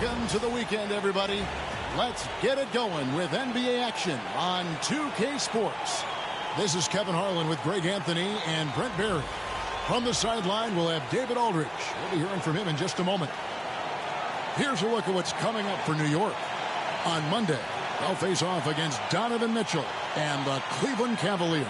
Welcome to the weekend, everybody. Let's get it going with NBA action on 2K Sports. This is Kevin Harlan with Greg Anthony and Brent Barry. From the sideline, we'll have David Aldridge. We'll be hearing from him in just a moment. Here's a look at what's coming up for New York. On Monday, they'll face off against Donovan Mitchell and the Cleveland Cavaliers.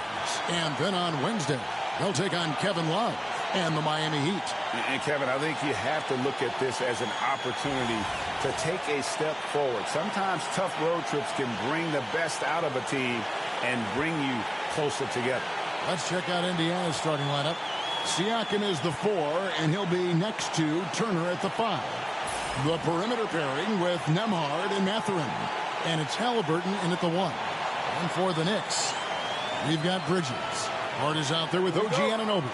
And then on Wednesday, they'll take on Kevin Love and the Miami Heat. And Kevin, I think you have to look at this as an opportunity to take a step forward. Sometimes tough road trips can bring the best out of a team and bring you closer together. Let's check out Indiana's starting lineup. Siakam is the 4, and he'll be next to Turner at the 5. The perimeter pairing with Nembhard and Mathurin. And it's Haliburton in at the 1. And for the Knicks, we've got Bridges. Hart is out there with OG Anunoby.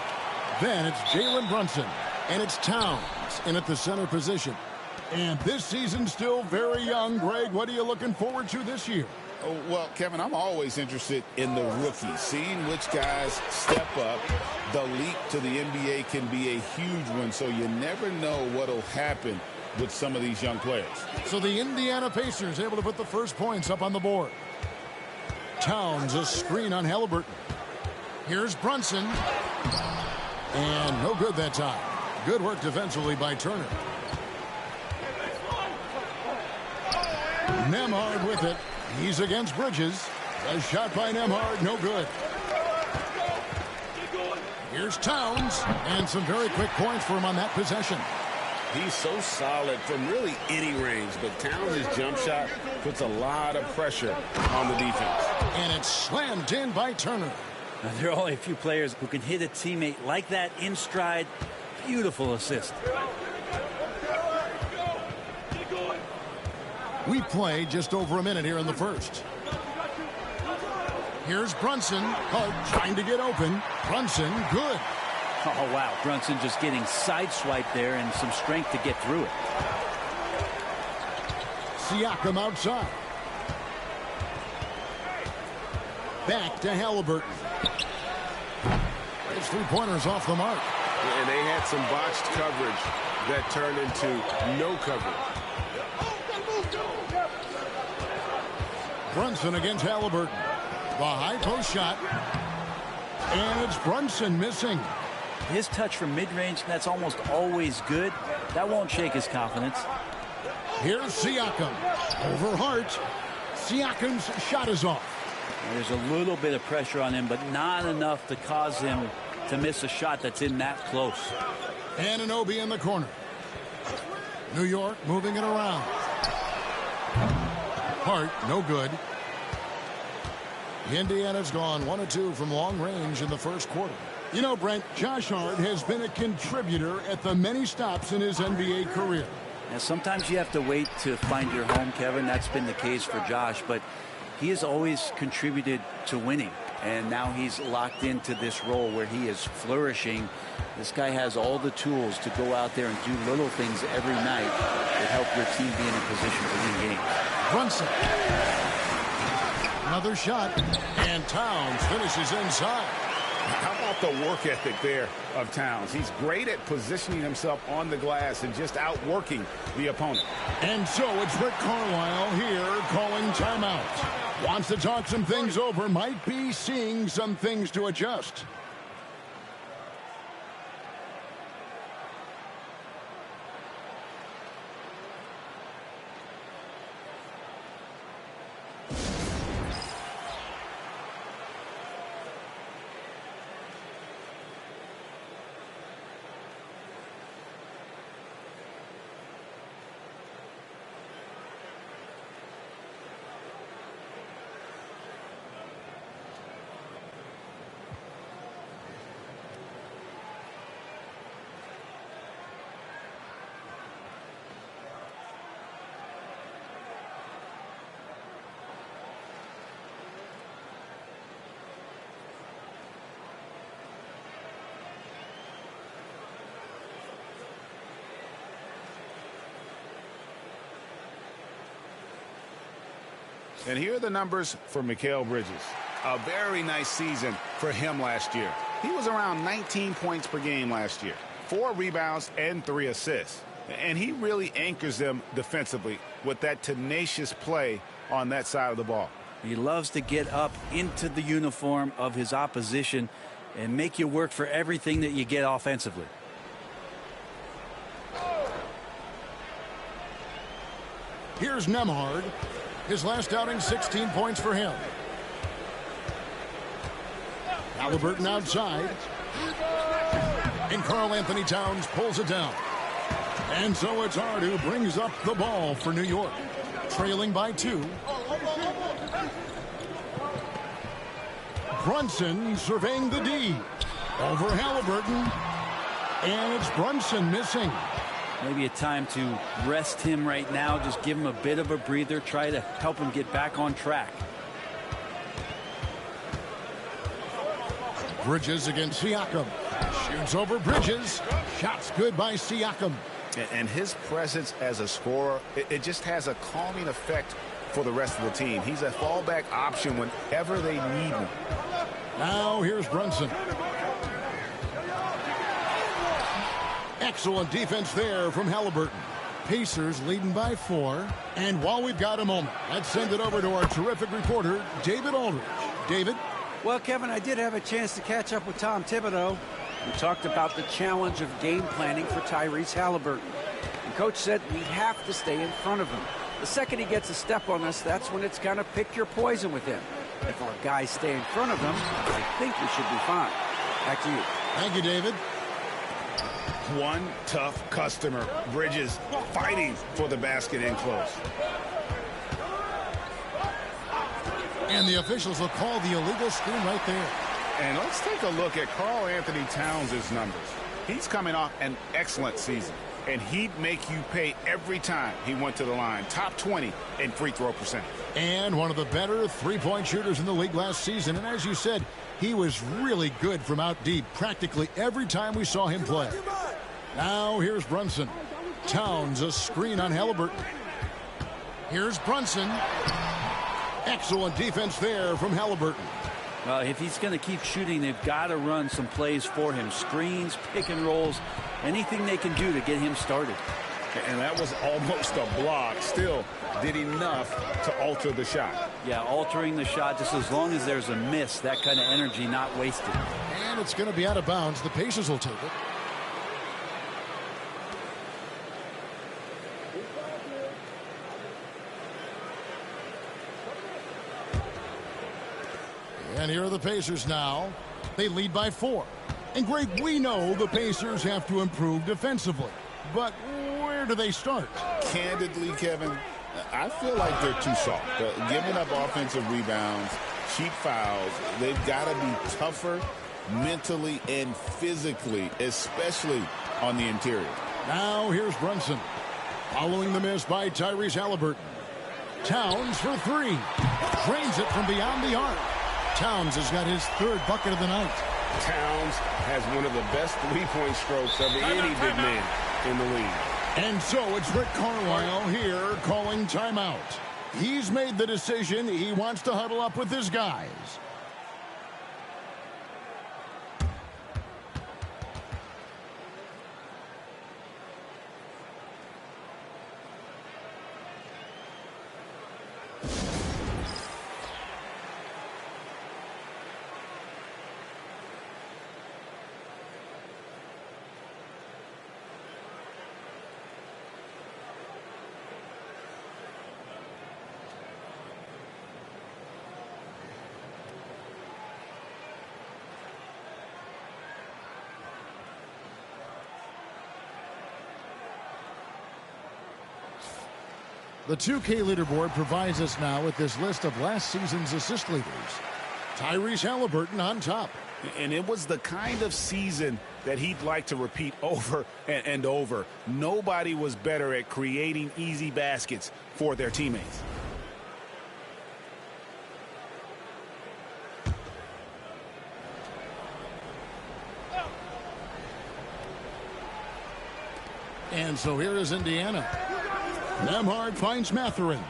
Then it's Jalen Brunson. And it's Towns in at the center position. And this season's still very young. Greg, what are you looking forward to this year? Oh, well, Kevin, I'm always interested in the rookies, seeing which guys step up. The leap to the NBA can be a huge one, so you never know what will happen with some of these young players. So the Indiana Pacers able to put the first points up on the board. Towns, a screen on Haliburton. Here's Brunson. And no good that time. Good work defensively by Turner. Nembhard with it. He's against Bridges. A shot by Nembhard, no good. Here's Towns. And some very quick points for him on that possession. He's so solid from really any range, but Towns' jump shot puts a lot of pressure on the defense. And it's slammed in by Turner. Now, there are only a few players who can hit a teammate like that in stride. Beautiful assist. We play just over a minute here in the first. Here's Brunson. Trying to get open. Brunson, good. Oh, wow. Brunson just getting sideswiped there and some strength to get through it. Siakam outside. Back to Haliburton. His three-pointers off the mark. And they had some botched coverage that turned into no coverage. Brunson against Haliburton. The high post shot. And it's Brunson missing. His touch from mid-range, that's almost always good. That won't shake his confidence. Here's Siakam. Over Hart. Siakam's shot is off. There's a little bit of pressure on him, but not enough to cause him to miss a shot that's in that close. Anunoby in the corner. New York moving it around. Hart, no good. Indiana's gone 1 of 2 from long range in the first quarter. You know, Brent, Josh Hart has been a contributor at the many stops in his NBA career. Now, sometimes you have to wait to find your home, Kevin. That's been the case for Josh, but he has always contributed to winning. And now he's locked into this role where he is flourishing. This guy has all the tools to go out there and do little things every night that help your team be in a position to win games. Brunson. Another shot. And Towns finishes inside. How about the work ethic there of Towns? He's great at positioning himself on the glass and just outworking the opponent. And so it's Rick Carlisle here calling timeout. Wants to talk some things over. Might be seeing some things to adjust. And here are the numbers for Mikal Bridges. A very nice season for him last year. He was around 19 points per game last year, 4 rebounds and 3 assists. And he really anchors them defensively with that tenacious play on that side of the ball. He loves to get up into the uniform of his opposition and make you work for everything that you get offensively. Here's Nembhard. His last outing, 16 points for him. Haliburton outside. And Karl Anthony Towns pulls it down. And so it's Hart who brings up the ball for New York. Trailing by 2. Brunson surveying the D. Over Haliburton. And it's Brunson missing. Maybe a time to rest him right now. Just give him a bit of a breather. Try to help him get back on track. Bridges against Siakam. Shoots over Bridges. Shots good by Siakam. And his presence as a scorer, it just has a calming effect for the rest of the team. He's a fallback option whenever they need him. Now here's Brunson. Excellent defense there from Haliburton. Pacers leading by 4. And while we've got a moment, let's send it over to our terrific reporter, David Aldridge. David? Well, Kevin, I did have a chance to catch up with Tom Thibodeau. We talked about the challenge of game planning for Tyrese Haliburton. The coach said we have to stay in front of him. The second he gets a step on us, that's when it's kind of pick your poison with him. If our guys stay in front of him, I think we should be fine. Back to you. Thank you, David. One tough customer. Bridges fighting for the basket in close. And the officials will call the illegal screen right there. And let's take a look at Karl Anthony Towns' numbers. He's coming off an excellent season, and he'd make you pay every time he went to the line. Top 20 in free throw percentage. And one of the better three-point shooters in the league last season. And as you said, he was really good from out deep practically every time we saw him play. Now here's Brunson. Towns a screen on Haliburton. Here's Brunson. Excellent defense there from Haliburton. Well, if he's going to keep shooting, they've got to run some plays for him. Screens, pick and rolls, anything they can do to get him started. And that was almost a block. Still did enough to alter the shot. Yeah, altering the shot just as long as there's a miss. That kind of energy not wasted. And it's going to be out of bounds. The Pacers will take it. And here are the Pacers now. They lead by 4. And Greg, we know the Pacers have to improve defensively. But where do they start? Candidly, Kevin, I feel like they're too soft. Giving up offensive rebounds, cheap fouls, they've got to be tougher mentally and physically, especially on the interior. Now here's Brunson. Following the miss by Tyrese Haliburton. Towns for 3. Drains it from beyond the arc. Towns has got his 3rd bucket of the night. Towns has one of the best three-point strokes of any big man in the league. And so it's Rick Carlisle here calling timeout. He's made the decision. He wants to huddle up with his guys. The 2K leaderboard provides us now with this list of last season's assist leaders. Tyrese Haliburton on top. And it was the kind of season that he'd like to repeat over and over. Nobody was better at creating easy baskets for their teammates. And so here is Indiana. Nembhard finds Mathurin.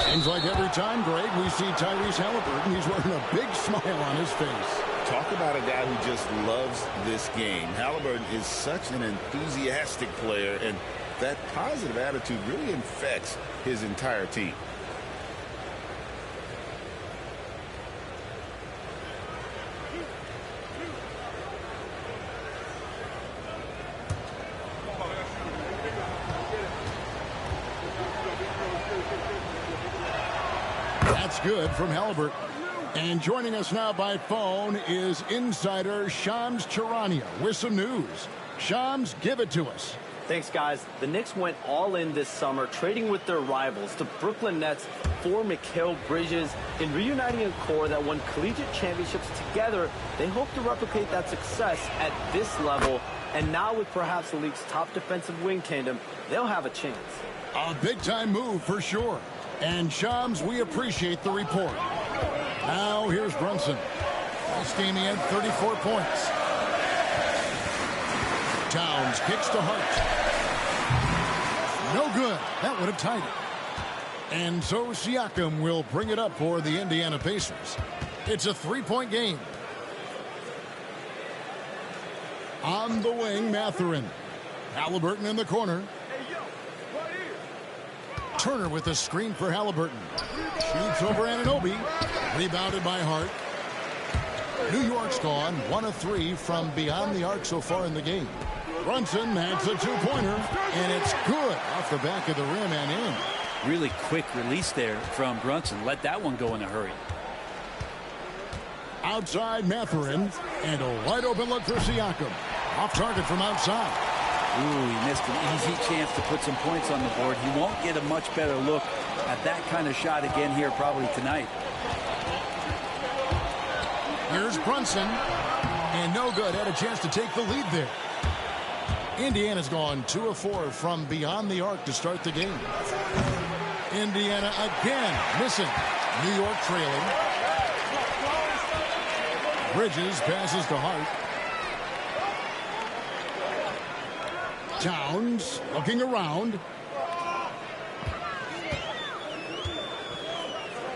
Seems like every time, Greg, we see Tyrese Haliburton, he's wearing a big smile on his face. Talk about a guy who just loves this game. Haliburton is such an enthusiastic player, and that positive attitude really infects his entire team. That's good from Haliburton. And joining us now by phone is insider Shams Charania with some news. Shams, give it to us. Thanks, guys. The Knicks went all in this summer, trading with their rivals, the Brooklyn Nets, for Mikal Bridges. In reuniting a core that won collegiate championships together, they hope to replicate that success at this level. And now with perhaps the league's top defensive wing tandem, they'll have a chance. A big-time move for sure. And Shams, we appreciate the report. Now here's Brunson. Last game he had 34 points. Towns kicks to Hart. No good. That would have tied it. And so Siakam will bring it up for the Indiana Pacers. It's a 3-point game. On the wing, Mathurin. Haliburton in the corner. Turner with a screen for Haliburton. Shoots over Anunoby. Rebounded by Hart. New York's gone 1 of 3 from beyond the arc so far in the game. Brunson adds a 2-pointer, and it's good off the back of the rim and in. Really quick release there from Brunson. Let that one go in a hurry. Outside Mathurin, and a wide open look for Siakam. Off target from outside. Ooh, he missed an easy chance to put some points on the board. He won't get a much better look at that kind of shot again here probably tonight. Here's Brunson, and no good. Had a chance to take the lead there. Indiana's gone 2 of 4 from beyond the arc to start the game. Indiana again missing. New York trailing. Bridges passes to Hart. Towns looking around.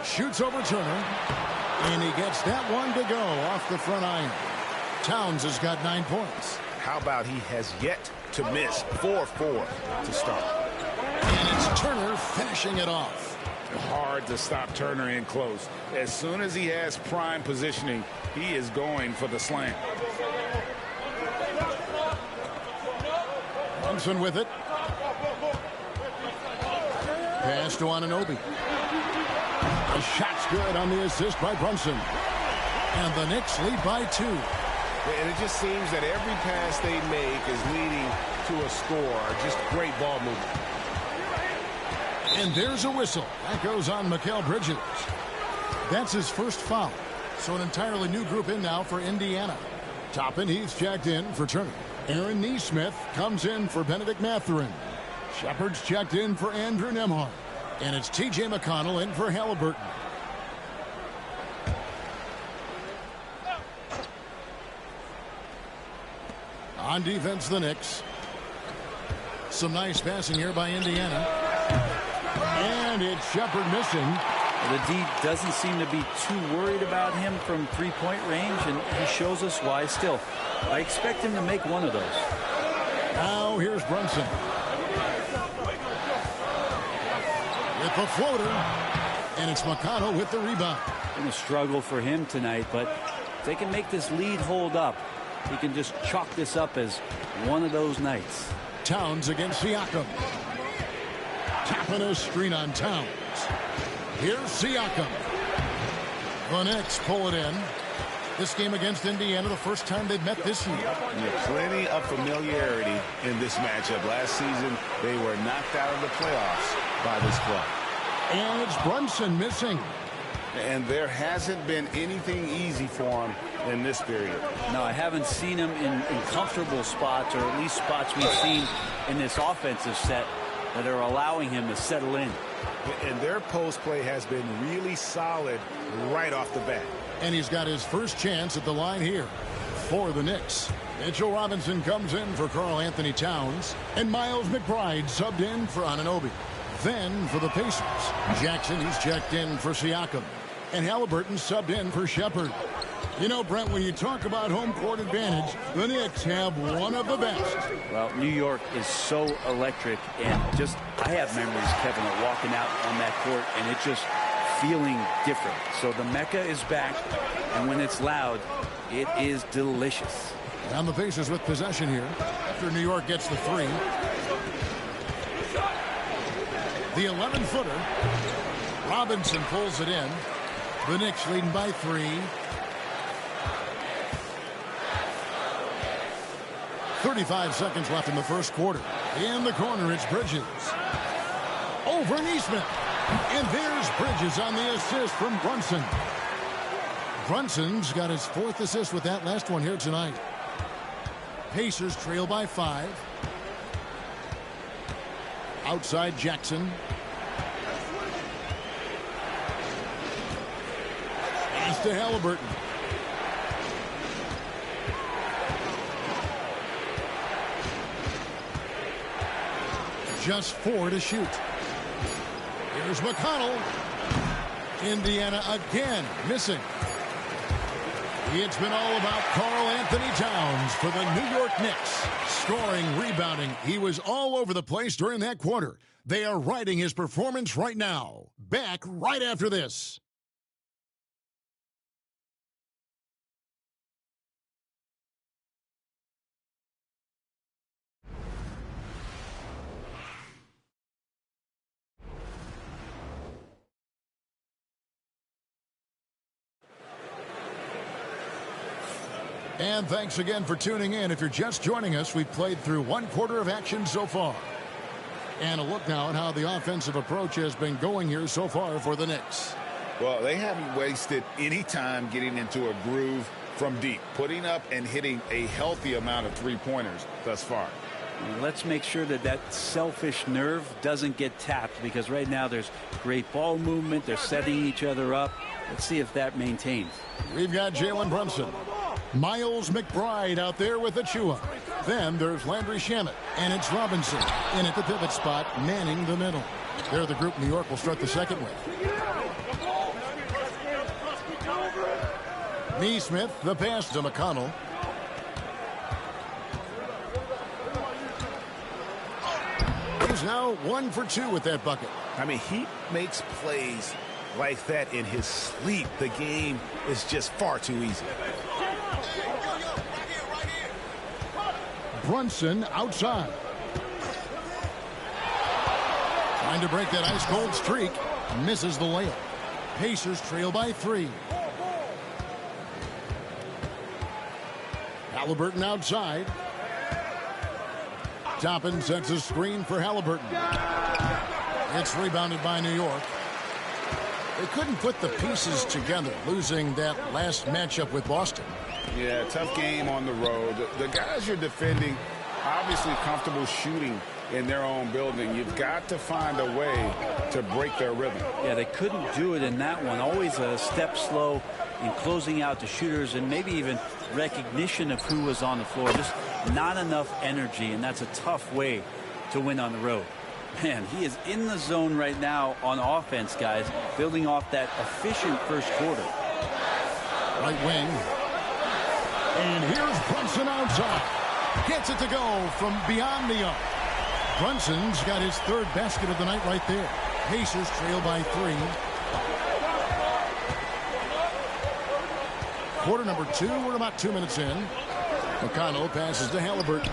Shoots over Turner. And he gets that one to go off the front iron. Towns has got 9 points. How about he has yet to miss 4-4 to start. And it's Turner finishing it off. Hard to stop Turner in close. As soon as he has prime positioning, he is going for the slam. Brunson with it. Pass to Anunoby. The shot's good on the assist by Brunson. And the Knicks lead by 2. And it just seems that every pass they make is leading to a score. Just great ball movement. And there's a whistle. That goes on Mikal Bridges. That's his first foul. So an entirely new group in now for Indiana. Toppin, he's checked in for Turner. Aaron Nesmith comes in for Benedict Mathurin. Shepard's checked in for Andrew Nembhard. And it's T.J. McConnell in for Haliburton. On defense, the Knicks. Some nice passing here by Indiana. And it's Shepard missing. The D doesn't seem to be too worried about him from three-point range, and he shows us why still. I expect him to make one of those. Now here's Brunson. With the floater. And it's McConnell with the rebound. Been a struggle for him tonight, but if they can make this lead hold up, he can just chalk this up as one of those nights. Towns against Siakam. Tapping a screen on Towns. Here's Siakam. The Knicks pull it in. This game against Indiana, the first time they've met this year. Yeah, plenty of familiarity in this matchup. Last season, they were knocked out of the playoffs by this club. And it's Brunson missing. And there hasn't been anything easy for him in this period. No, I haven't seen him in comfortable spots, or at least spots we've seen in this offensive set that are allowing him to settle in. And their post play has been really solid right off the bat. And he's got his first chance at the line here for the Knicks. Mitchell Robinson comes in for Karl Anthony Towns. And Miles McBride subbed in for Anunoby. Then for the Pacers, Jackson, he's checked in for Siakam. And Haliburton subbed in for Shepherd. You know, Brent, when you talk about home court advantage, the Knicks have one of the best. Well, New York is so electric, and just, I have memories, Kevin, of walking out on that court, and it just feeling different. So the Mecca is back, and when it's loud, it is delicious. And the Pacers with possession here after New York gets the three. The 11-footer. Robinson pulls it in. The Knicks leading by 3. 35 seconds left in the first quarter. In the corner, it's Bridges. Over Neesmith. And there's Bridges on the assist from Brunson. Brunson's got his 4th assist with that last one here tonight. Pacers trail by 5. Outside Jackson. Pass to Haliburton. Just 4 to shoot. Here's McConnell. Indiana again missing. It's been all about Karl Anthony Towns for the New York Knicks. Scoring, rebounding. He was all over the place during that quarter. They are riding his performance right now. Back right after this. And thanks again for tuning in. If you're just joining us, we've played through 1 quarter of action so far. And a look now at how the offensive approach has been going here so far for the Knicks. Well, they haven't wasted any time getting into a groove from deep, putting up and hitting a healthy amount of three-pointers thus far. Let's make sure that that selfish nerve doesn't get tapped, because right now there's great ball movement. They're setting each other up. Let's see if that maintains. We've got Jalen Brunson. Miles McBride out there with Achua. Then there's Landry Shamet. And it's Robinson in at the pivot spot, manning the middle. They're the group New York will start the second with. Neesmith, the pass to McConnell. He's now 1 for 2 with that bucket. I mean, he makes plays like that in his sleep. The game is just far too easy. Brunson outside. Trying to break that ice-cold streak. Misses the layup. Pacers trail by 3. Haliburton outside. Toppin sets a screen for Haliburton. It's rebounded by New York. They couldn't put the pieces together, losing that last matchup with Boston. Yeah, tough game on the road. The guys you're defending, obviously comfortable shooting in their own building. You've got to find a way to break their rhythm. Yeah, they couldn't do it in that one. Always a step slow in closing out the shooters, and maybe even recognition of who was on the floor. Just not enough energy, and that's a tough way to win on the road. Man, he is in the zone right now on offense, guys, building off that efficient first quarter. Right wing. And here's Brunson outside. Gets it to go from beyond the arc. Brunson's got his 3rd basket of the night right there. Pacers trail by 3. Quarter number 2. We're about 2 minutes in. McConnell passes to Haliburton.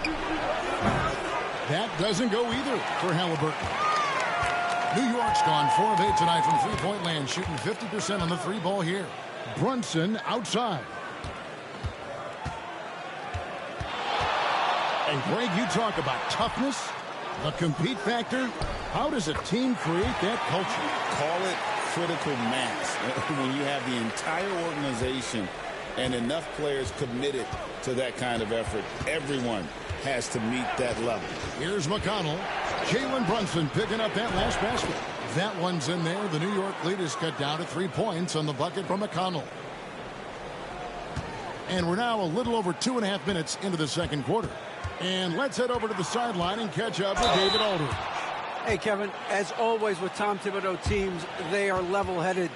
That doesn't go either for Haliburton. New York's gone 4 of 8 tonight from three-point land, shooting 50% on the 3-ball here. Brunson outside. And Greg, you talk about toughness, the compete factor. How does a team create that culture? Call it critical mass. When you have the entire organization and enough players committed to that kind of effort, everyone has to meet that level. Here's McConnell. Jalen Brunson picking up that last basket. That one's in there. The New York lead is cut down to 3 points on the bucket from McConnell. And we're now a little over 2.5 minutes into the second quarter. And let's head over to the sideline and catch up with David Aldridge. Hey, Kevin, as always with Tom Thibodeau teams, they are level-headed.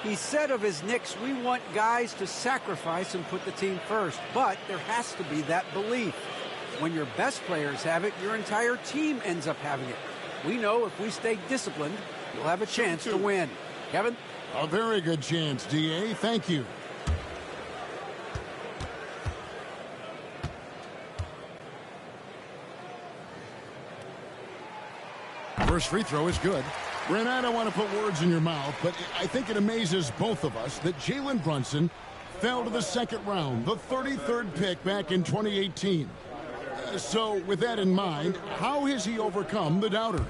He said of his Knicks, we want guys to sacrifice and put the team first, but there has to be that belief. When your best players have it, your entire team ends up having it. We know if we stay disciplined, you'll have a chance to win. Kevin? A very good chance, D.A. Thank you. First free throw is good. Brent, I don't want to put words in your mouth, but I think it amazes both of us that Jalen Brunson fell to the second round, the 33rd pick back in 2018. So with that in mind, how has he overcome the doubters?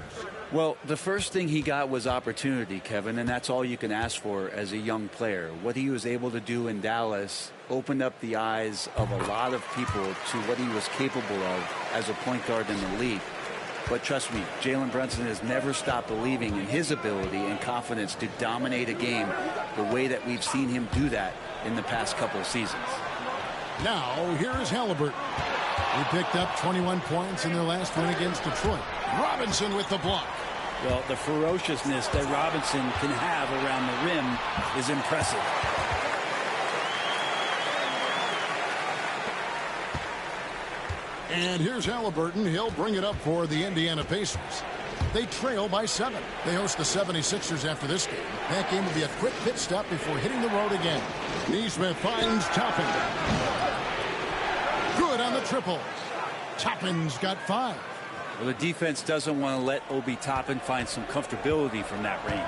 Well, the first thing he got was opportunity, Kevin, and that's all you can ask for as a young player. What he was able to do in Dallas opened up the eyes of a lot of people to what he was capable of as a point guard in the league. But trust me, Jalen Brunson has never stopped believing in his ability and confidence to dominate a game the way that we've seen him do that in the past couple of seasons. Now, here is Haliburton. He picked up 21 points in their last win against Detroit. Robinson with the block. Well, the ferociousness that Robinson can have around the rim is impressive. And here's Haliburton. He'll bring it up for the Indiana Pacers. They trail by 7. They host the 76ers after this game. That game will be a quick pit stop before hitting the road again. Nesmith finds Toppin. Good on the triple. Toppin's got 5. Well, the defense doesn't want to let Obi Toppin find some comfortability from that range.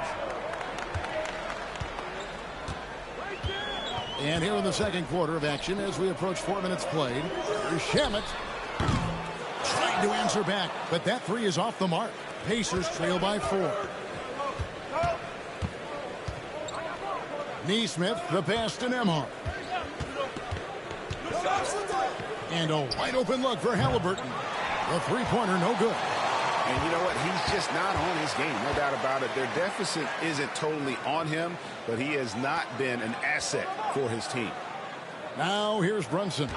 And here in the second quarter of action as we approach 4 minutes played, here's Shamet. Trying to answer back, but that three is off the mark. Pacers trail by 4. Nesmith, the pass to Nembhard. And a wide open look for Haliburton. The three-pointer no good. And you know what? He's just not on his game, no doubt about it. Their deficit isn't totally on him, but he has not been an asset for his team. Now here's Brunson.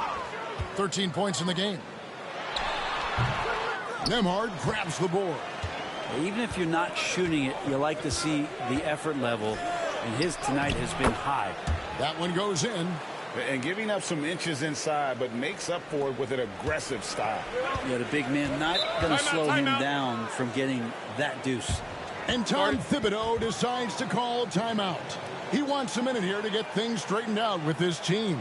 13 points in the game. Nembhard grabs the board. Even if you're not shooting it, you like to see the effort level, and his tonight has been high. That one goes in. And giving up some inches inside, but makes up for it with an aggressive style. Yeah, the big man not going to slow him down from getting that deuce. And Tom Thibodeau decides to call timeout. He wants a minute here to get things straightened out with his team.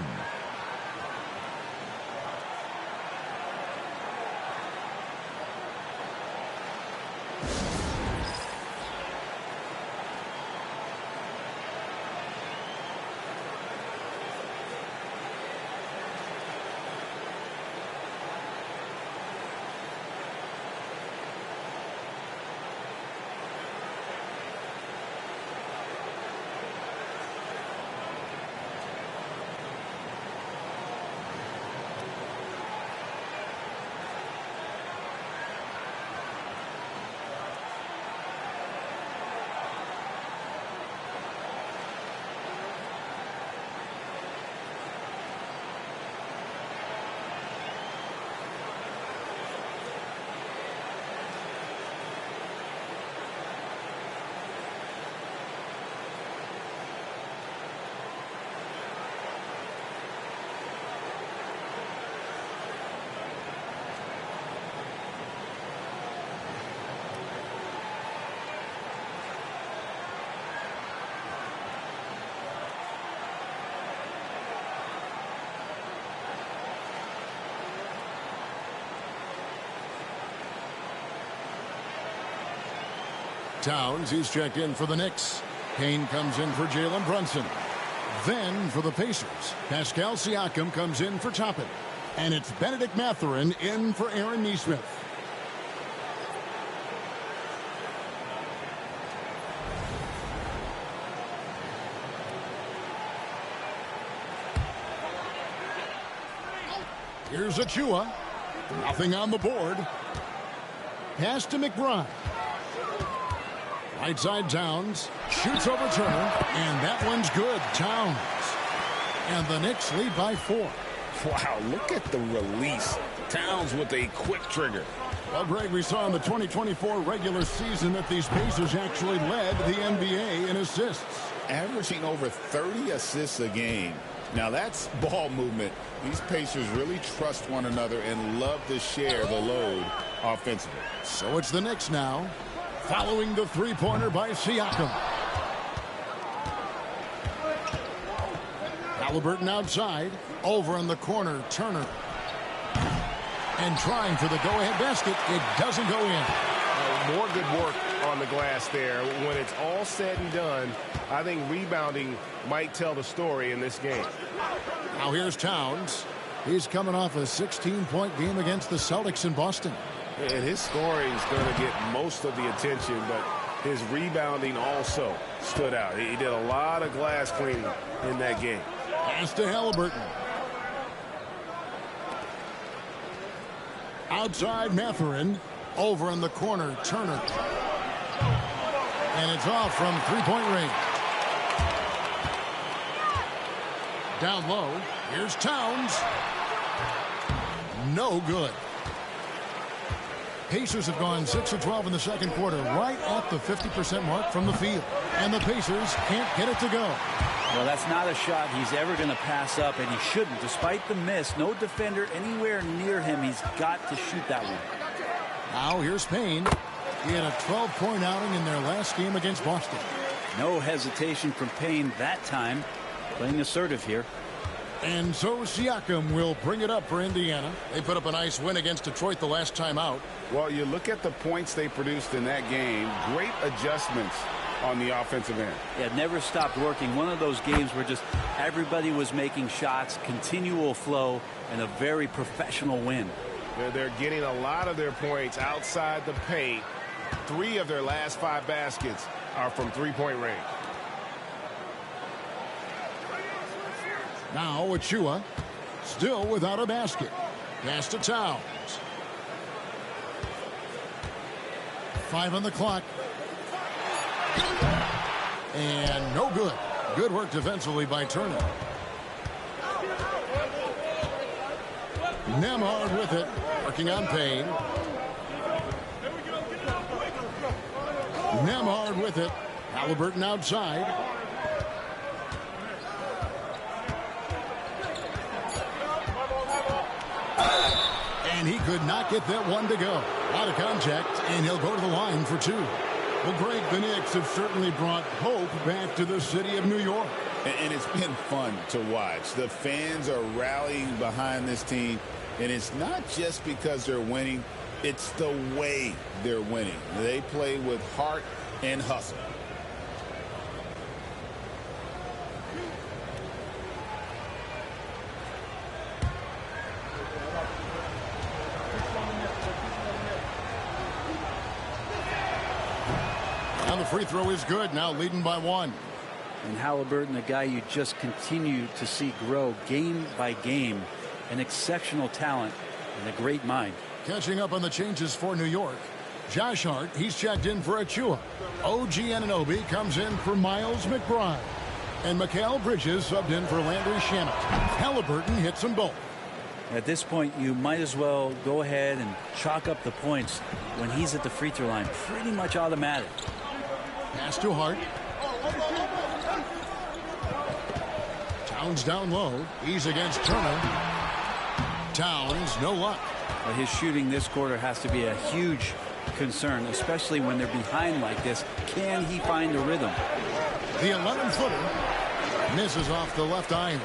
Towns, he's checked in for the Knicks. Kane comes in for Jalen Brunson. Then for the Pacers, Pascal Siakam comes in for Toppin. And it's Benedict Mathurin in for Aaron Nesmith. Here's Achua. Nothing on the board. Pass to McBride. Right side Towns. Shoots over Turner. And that one's good. Towns. And the Knicks lead by 4. Wow, look at the release. Towns with a quick trigger. Well, Greg, we saw in the 2024 regular season that these Pacers actually led the NBA in assists. Averaging over 30 assists a game. Now that's ball movement. These Pacers really trust one another and love to share the load offensively. So it's the Knicks now, following the three-pointer by Siakam. Haliburton outside, over in the corner, Turner. And trying for the go-ahead basket, it doesn't go in. More good work on the glass there. When it's all said and done, I think rebounding might tell the story in this game. Now here's Towns. He's coming off a 16-point game against the Celtics in Boston. And his scoring is going to get most of the attention, but his rebounding also stood out. He did a lot of glass cleaning in that game. Pass to Haliburton. Outside Mathurin. Over in the corner, Turner. And it's off from three-point range. Down low. Here's Towns. No good. Pacers have gone 6 of 12 in the second quarter, right at the 50% mark from the field. And the Pacers can't get it to go. Well, that's not a shot he's ever going to pass up, and he shouldn't. Despite the miss, no defender anywhere near him. He's got to shoot that one. Now here's Payne. He had a 12-point outing in their last game against Boston. No hesitation from Payne that time. Playing assertive here. And so Siakam will bring it up for Indiana. They put up a nice win against Detroit the last time out. Well, you look at the points they produced in that game. Great adjustments on the offensive end. Yeah, never stopped working. One of those games where just everybody was making shots, continual flow, and a very professional win. They're getting a lot of their points outside the paint. 3 of their last 5 baskets are from three-point range. Now Achua, still without a basket. Pass to Towns. 5 on the clock. And no good. Good work defensively by Turner. Nemhard with it, working on Payne. Nemhard with it. Haliburton outside. And he could not get that one to go. Out of contact, and he'll go to the line for 2. Well, Greg, the Knicks have certainly brought hope back to the city of New York. And it's been fun to watch. The fans are rallying behind this team. And it's not just because they're winning. It's the way they're winning. They play with heart and hustle. And the free throw is good. Now leading by 1. And Haliburton, the guy you just continue to see grow game by game. An exceptional talent and a great mind. Catching up on the changes for New York. Josh Hart, he's checked in for Achua. OG Anunoby comes in for Miles McBride. And Mikal Bridges subbed in for Landry Shamet. Haliburton hits them both. At this point, you might as well go ahead and chalk up the points when he's at the free throw line. Pretty much automatic. Pass to Hart. Towns down low. He's against Turner. Towns, no luck. Well, his shooting this quarter has to be a huge concern, especially when they're behind like this. Can he find the rhythm? The 11-footer misses off the left iron.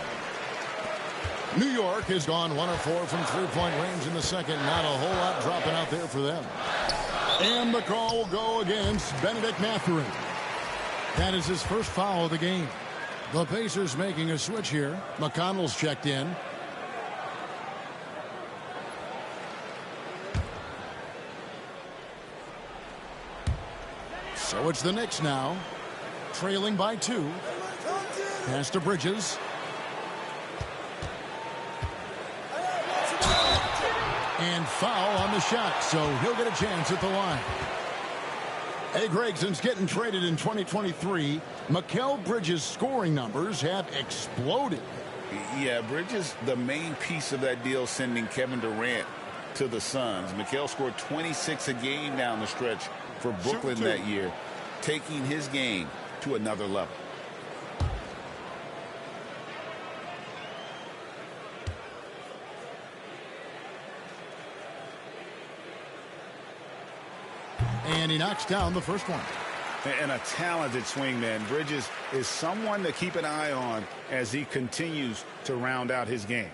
New York has gone 1 of 4 from three-point range in the second. Not a whole lot dropping out there for them. And the call will go against Benedict Mathurin. That is his first foul of the game. The Pacers making a switch here. McConnell's checked in. So it's the Knicks now, trailing by 2. Pass to Bridges. And foul on the shot, so he'll get a chance at the line. Hey, Greg, since getting traded in 2023, Mikal Bridges' scoring numbers have exploded. Yeah, Bridges, the main piece of that deal, sending Kevin Durant to the Suns. Mikal scored 26 a game down the stretch for Brooklyn that year, taking his game to another level. And he knocks down the first one. And a talented swingman. Bridges is someone to keep an eye on as he continues to round out his game.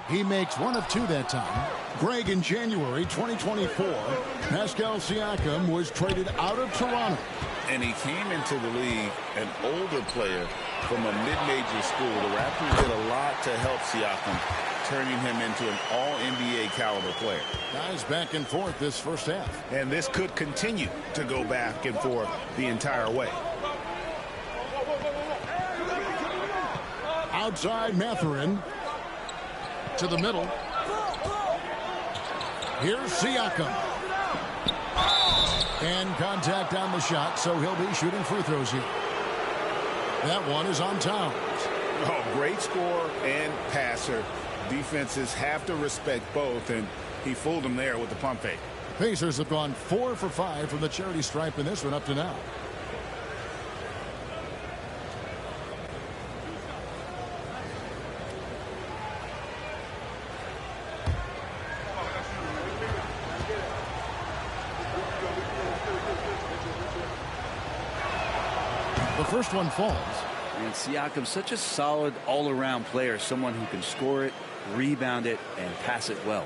He makes one of two that time. Greg, in January 2024, Pascal Siakam was traded out of Toronto. And he came into the league an older player from a mid-major school. The Raptors did a lot to help Siakam, turning him into an all-NBA caliber player. Guys back and forth this first half. And this could continue to go back and forth the entire way. Outside Mathurin. To the middle. Here's Siakam. And contact on the shot, so he'll be shooting free throws here. That one is on Towns. Oh, great scorer and passer. Defenses have to respect both, and he fooled them there with the pump fake. Pacers have gone 4 for 5 from the charity stripe in this one up to now. The first one falls. And Siakam's such a solid all-around player, someone who can score it, rebound it, and pass it well.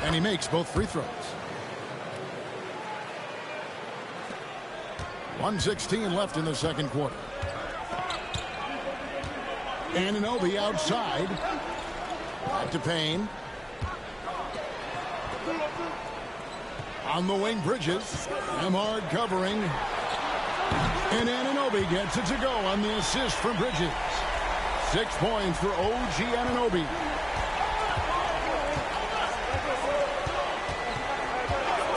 And he makes both free throws. 1:16 left in the second quarter. Anunoby outside. Back to Payne. On the wing, Bridges. Nemhard covering. And Anunoby gets it to go on the assist from Bridges. 6 points for OG Anunoby.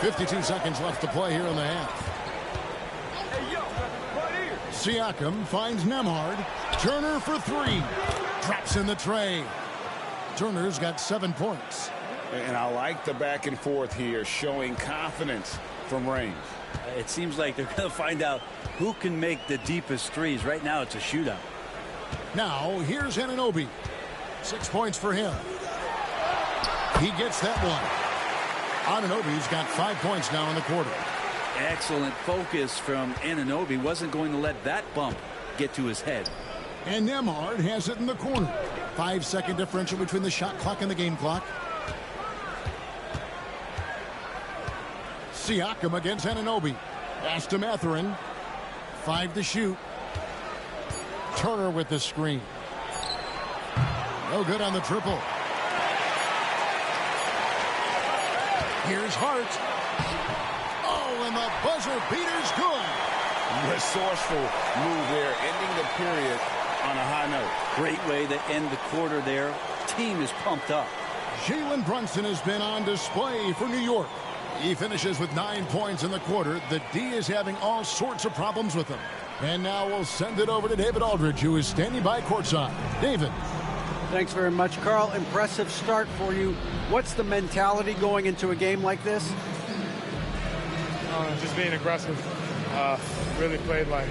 .52 seconds left to play here in the half. Siakam finds Nemhard. Turner for three. Drops in the tray. Turner's got 7 points. And I like the back and forth here, showing confidence from range. It seems like they're going to find out who can make the deepest threes. Right now, it's a shootout. Now, here's Anunoby. 6 points for him. He gets that one. Anunoby's got 5 points now in the quarter. Excellent focus from Anunoby. Wasn't going to let that bump get to his head. And Nemhard has it in the corner. 5-second differential between the shot clock and the game clock. Siakam against Anunoby. Pass to Mathurin. 5 to shoot. Turner with the screen. No good on the triple. Here's Hart. Oh, and the buzzer beater's good. Resourceful move there, ending the period on a high note. Great way to end the quarter there. Team is pumped up. Jalen Brunson has been on display for New York. He finishes with 9 points in the quarter. The D is having all sorts of problems with him. And now we'll send it over to David Aldridge, who is standing by courtside. David. Thanks very much, Carl. Impressive start for you. What's the mentality going into a game like this? Just being aggressive. Really played well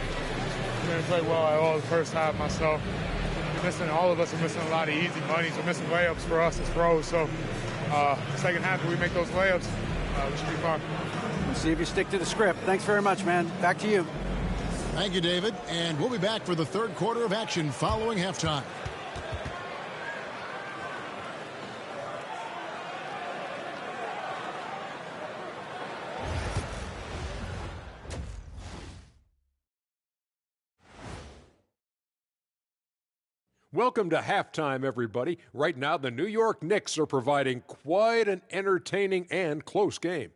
at all the first half myself. All of us are missing a lot of easy monies. We're missing layups for us as pros. So second half, if we make those layups, we should be fine. We'll see if you stick to the script. Thanks very much, man. Back to you. Thank you, David. And we'll be back for the third quarter of action following halftime. Welcome to halftime, everybody. Right now, the New York Knicks are providing quite an entertaining and close game.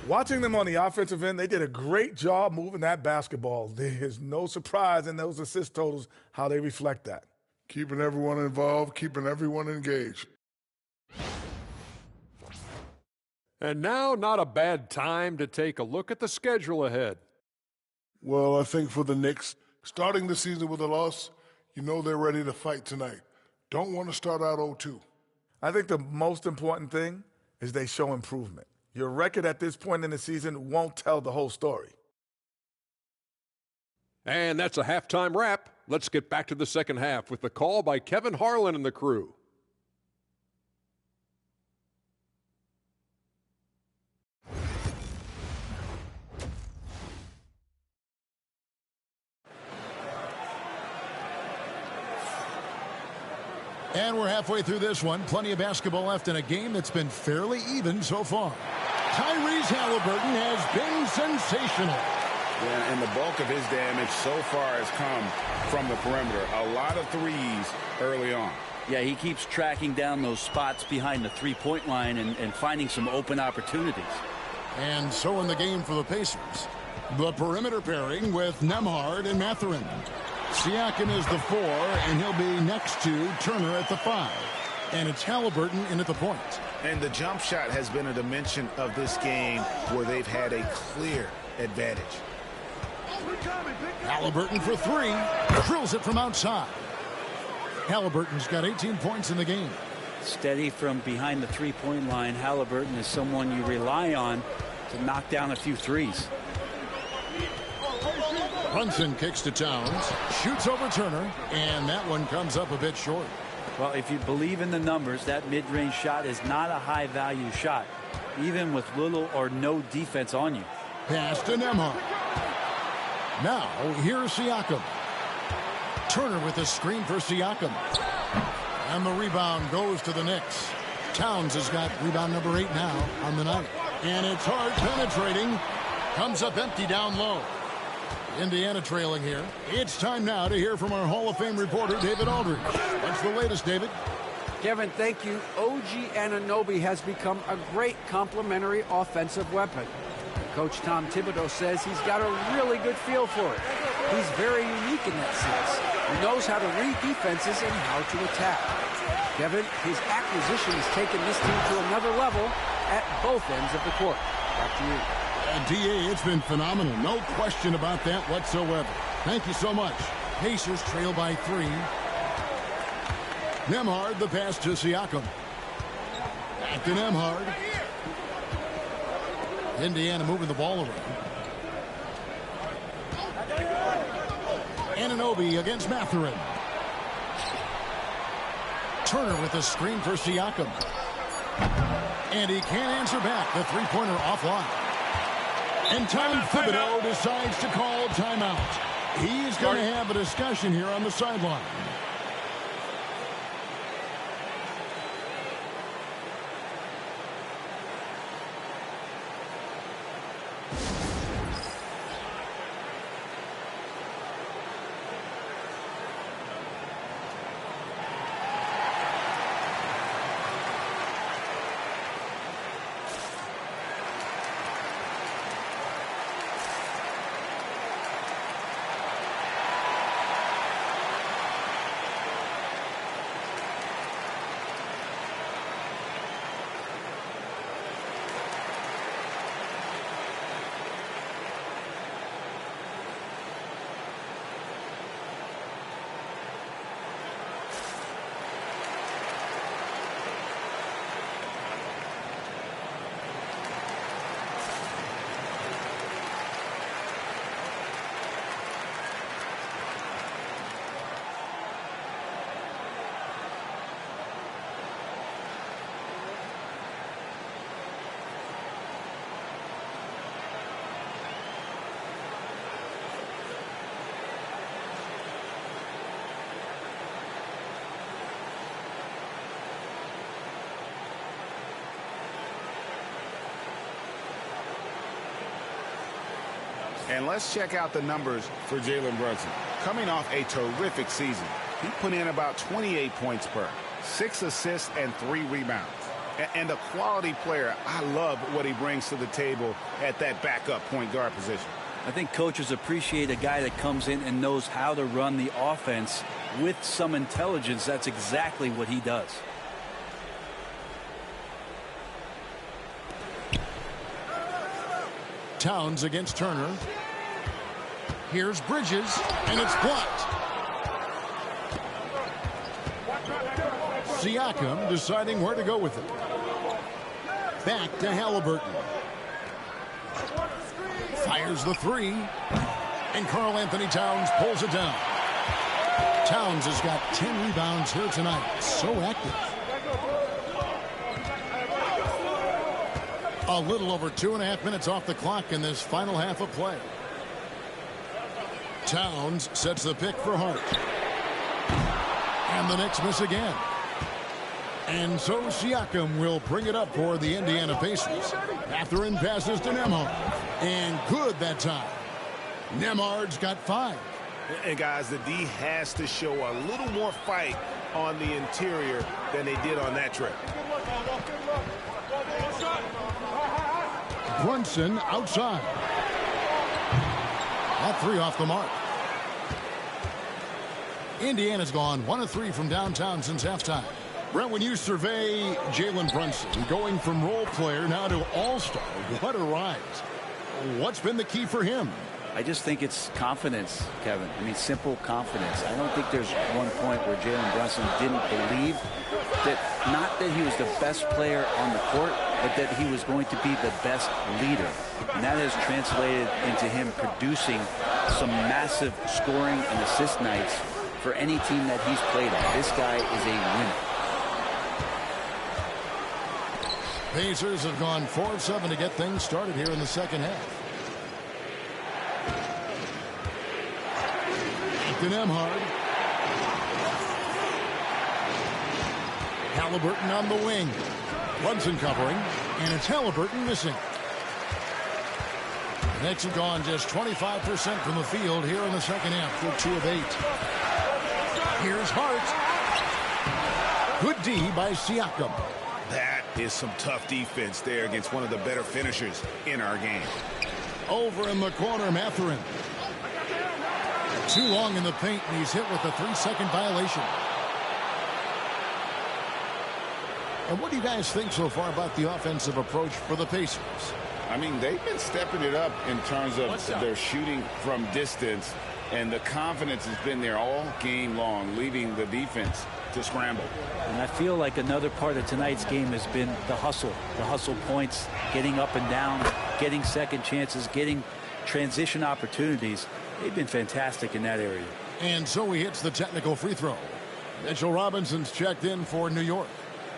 Watching them on the offensive end, they did a great job moving that basketball. There's no surprise in those assist totals how they reflect that. Keeping everyone involved, keeping everyone engaged. And now, not a bad time to take a look at the schedule ahead. Well, I think for the Knicks, starting the season with a loss, you know they're ready to fight tonight. Don't want to start out 0-2. I think the most important thing is they show improvement. Your record at this point in the season won't tell the whole story. And that's a halftime wrap. Let's get back to the second half with the call by Kevin Harlan and the crew. And we're halfway through this one. Plenty of basketball left in a game that's been fairly even so far. Tyrese Haliburton has been sensational. Yeah, and the bulk of his damage so far has come from the perimeter. A lot of threes early on. Yeah, he keeps tracking down those spots behind the three-point line and finding some open opportunities. And so in the game for the Pacers, the perimeter pairing with Nembhard and Mathurin. Siakam is the 4, and he'll be next to Turner at the 5. And it's Haliburton in at the point. And the jump shot has been a dimension of this game where they've had a clear advantage. Haliburton for 3. Drills it from outside. Haliburton's got 18 points in the game. Steady from behind the three-point line. Haliburton is someone you rely on to knock down a few threes. Brunson kicks to Towns, shoots over Turner, and that one comes up a bit short. Well, if you believe in the numbers, that mid-range shot is not a high-value shot, even with little or no defense on you. Pass to Nembhard. Now, here's Siakam. Turner with a screen for Siakam. And the rebound goes to the Knicks. Towns has got rebound number 8 now on the night. And it's hard penetrating. Comes up empty down low. Indiana trailing here. It's time now to hear from our Hall of Fame reporter, David Aldridge. What's the latest, David? Kevin, thank you. OG Anunoby has become a great complementary offensive weapon. Coach Tom Thibodeau says he's got a really good feel for it. He's very unique in that sense. He knows how to read defenses and how to attack. Kevin, his acquisition has taken this team to another level at both ends of the court. Back to you. D.A., it's been phenomenal. No question about that whatsoever. Thank you so much. Pacers trail by 3. Nembhard, the pass to Siakam. Back to Nembhard. Indiana moving the ball around. Anunoby against Mathurin. Turner with a screen for Siakam. And he can't answer back. The three-pointer offline. And Tom Thibodeau decides to call timeout. He's going to have a discussion here on the sideline. And let's check out the numbers for Jalen Brunson. coming off a terrific season. He put in about 28 points per, 6 assists and 3 rebounds. And a quality player. I love what he brings to the table at that backup point guard position. I think coaches appreciate a guy that comes in and knows how to run the offense with some intelligence. That's exactly what he does. Towns against Turner. Here's Bridges, and it's blocked. Siakam deciding where to go with it. Back to Haliburton. Fires the three. And Karl Anthony Towns pulls it down. Towns has got 10 rebounds here tonight. So active. A little over 2.5 minutes off the clock in this final half of play. Towns sets the pick for Hart. And the Knicks miss again. And so Siakam will bring it up for the Indiana Pacers. Mathurin passes to Nembhard. And good that time. Nembhard's got 5. And guys, the D has to show a little more fight on the interior than they did on that trip. Brunson outside. That 3 off the mark. Indiana's gone 1 of 3 from downtown since halftime. Brent, when you survey Jalen Brunson, going from role player now to all-star, what a rise. What's been the key for him? I just think it's confidence, Kevin. I mean, simple confidence. I don't think there's one point where Jalen Brunson didn't believe that, not that he was the best player on the court, but that he was going to be the best leader. And that has translated into him producing some massive scoring and assist nights for any team that he's played on. This guy is a winner. Pacers have gone 4 of 7 to get things started here in the second half. To Nembhard. Haliburton on the wing. Brunson covering, and it's Haliburton missing. The Knicks have gone just 25% from the field here in the second half. They're 2 of 8. Here's Hart. Good D by Siakam. That is some tough defense there against one of the better finishers in our game. Over in the corner, Mathurin. Too long in the paint, and he's hit with a 3-second violation. And what do you guys think so far about the offensive approach for the Pacers? I mean, they've been stepping it up in terms of their shooting from distance, and the confidence has been there all game long, leaving the defense to scramble. And I feel like another part of tonight's game has been the hustle points, getting up and down, getting second chances, getting transition opportunities. They've been fantastic in that area. And so he hits the technical free throw. Mitchell Robinson's checked in for New York.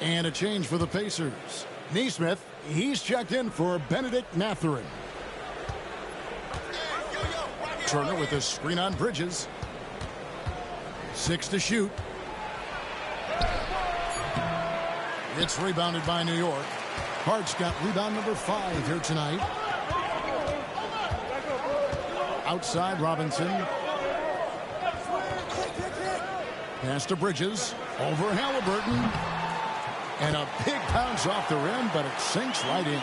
And a change for the Pacers. Nesmith, he's checked in for Benedict Mathurin. Turner with a screen on Bridges. 6 to shoot. It's rebounded by New York. Hart's got rebound number 5 here tonight. Outside Robinson. Pass to Bridges. Over Haliburton. And a big bounce off the rim, but it sinks right in.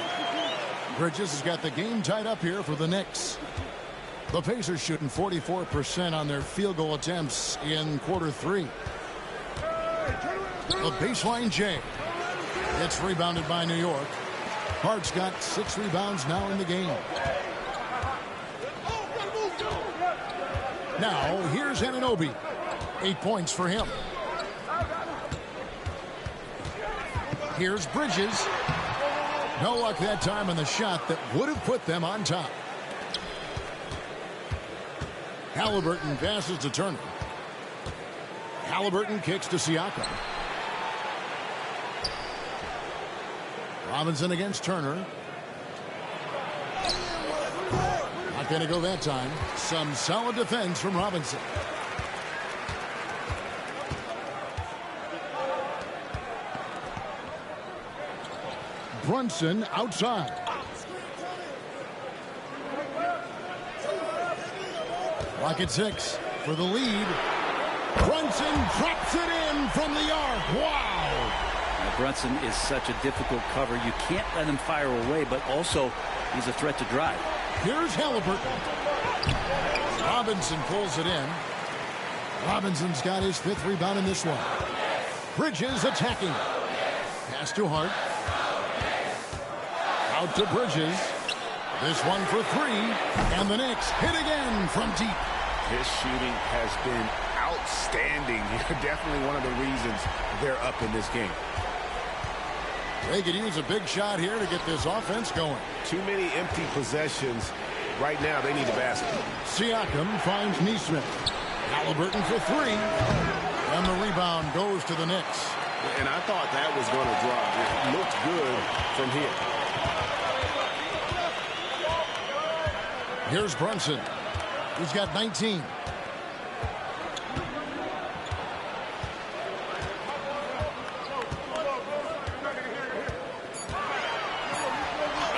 Bridges has got the game tied up here for the Knicks. The Pacers shooting 44% on their field goal attempts in quarter 3. The baseline J. It's rebounded by New York. Hart's got 6 rebounds now in the game. Now, here's Anunoby. 8 points for him. Here's Bridges. No luck that time on the shot that would have put them on top. Haliburton passes to Turner. Haliburton kicks to Siakam. Robinson against Turner. Not going to go that time. Some solid defense from Robinson. Brunson outside. Clock at 6. for the lead. Brunson drops it in from the arc. Wow. Now, Brunson is such a difficult cover. You can't let him fire away, but also he's a threat to drive. Here's Haliburton. Robinson pulls it in. Robinson's got his 5th rebound in this one. Bridges attacking. Pass to Hart. Out to Bridges. This one for 3. And the Knicks hit again from deep. His shooting has been outstanding. Definitely one of the reasons they're up in this game. They could use a big shot here to get this offense going. Too many empty possessions. Right now, they need a basket. Siakam finds Nesmith. Haliburton for 3. And the rebound goes to the Knicks. And I thought that was going to drop. It looked good from here. Here's Brunson. He's got 19.